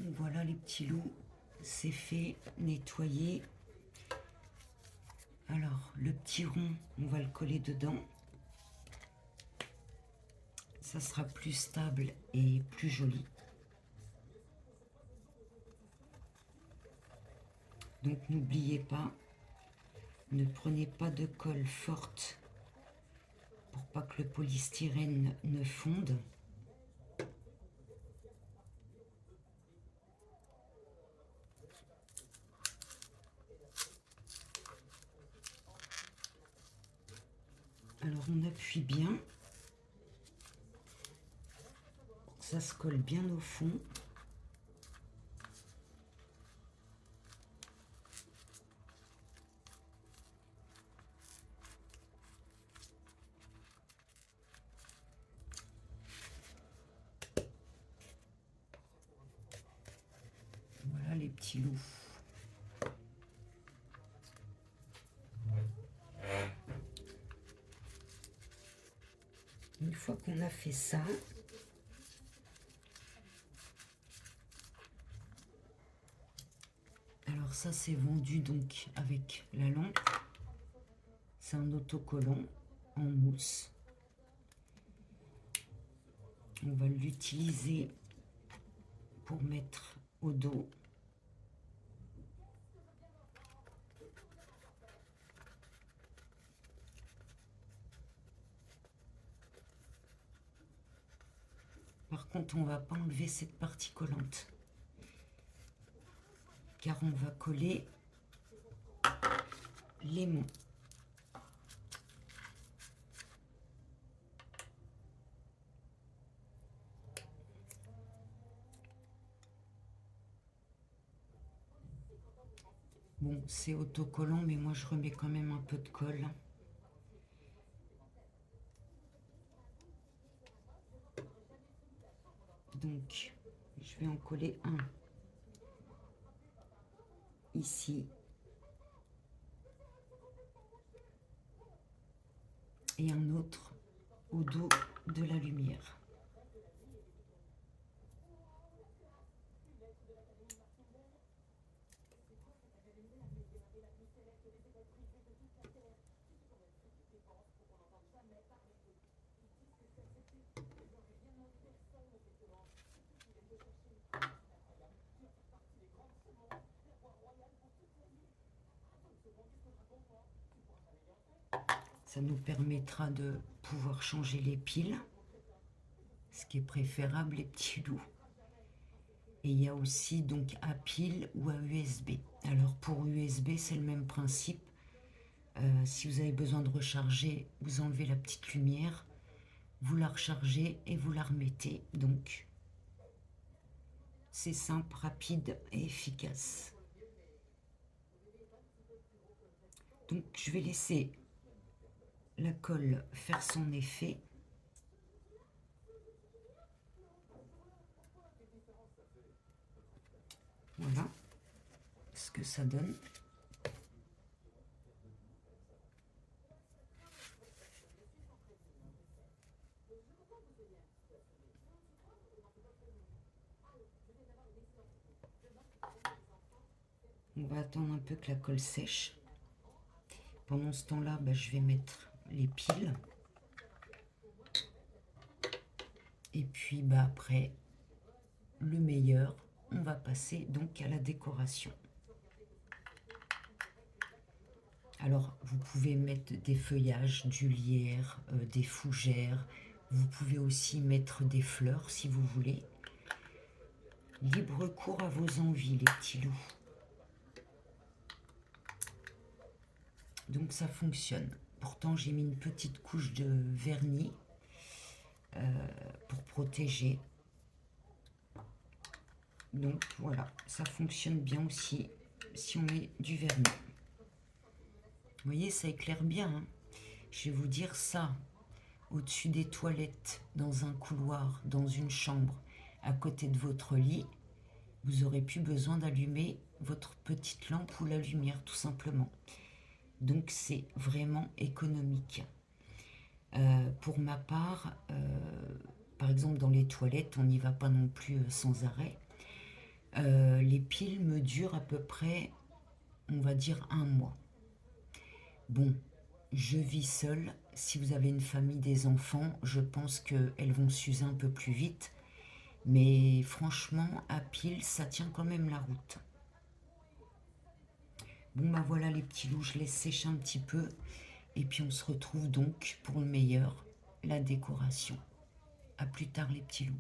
Voilà les petits loups, c'est fait, nettoyé. Alors le petit rond, on va le coller dedans. Ça sera plus stable et plus joli. Donc n'oubliez pas, ne prenez pas de colle forte pour pas que le polystyrène ne fonde. Alors on appuie bien, ça se colle bien au fond. Voilà les petits loups. Une fois qu'on a fait ça, alors ça c'est vendu donc avec la lampe. C'est un autocollant en mousse. On va l'utiliser pour mettre au dos. Par contre, on ne va pas enlever cette partie collante, car on va coller l'aimant. Bon, c'est autocollant, mais moi je remets quand même un peu de colle. Donc, je vais en coller un ici et un autre au dos de la lumière. Ça nous permettra de pouvoir changer les piles, ce qui est préférable les petits loups. Et il y a aussi donc à pile ou à USB. Alors pour USB, c'est le même principe. Si vous avez besoin de recharger, vous enlevez la petite lumière, vous la rechargez et vous la remettez. Donc c'est simple, rapide et efficace. Donc je vais laisser la colle faire son effet. Voilà ce que ça donne. On va attendre un peu que la colle sèche. Pendant ce temps-là, je vais mettre les piles. Et puis après, le meilleur, on va passer donc à la décoration. Alors, vous pouvez mettre des feuillages, du lierre, des fougères. Vous pouvez aussi mettre des fleurs si vous voulez. Libre cours à vos envies, les petits loups. Donc ça fonctionne. Pourtant, j'ai mis une petite couche de vernis pour protéger. Donc voilà, ça fonctionne bien aussi si on met du vernis. Vous voyez, ça éclaire bien, hein. Je vais vous dire ça, au-dessus des toilettes, dans un couloir, dans une chambre, à côté de votre lit, vous n'aurez plus besoin d'allumer votre petite lampe ou la lumière, tout simplement. Donc c'est vraiment économique. Pour ma part, par exemple dans les toilettes, on n'y va pas non plus sans arrêt. Les piles me durent à peu près, on va dire, 1 mois. Bon, je vis seule. Si vous avez une famille, des enfants, je pense qu'elles vont s'user un peu plus vite. Mais franchement, à pile, ça tient quand même la route. Bon, bah voilà les petits loups, je laisse sécher un petit peu. Et puis on se retrouve donc pour le meilleur, la décoration. À plus tard les petits loups.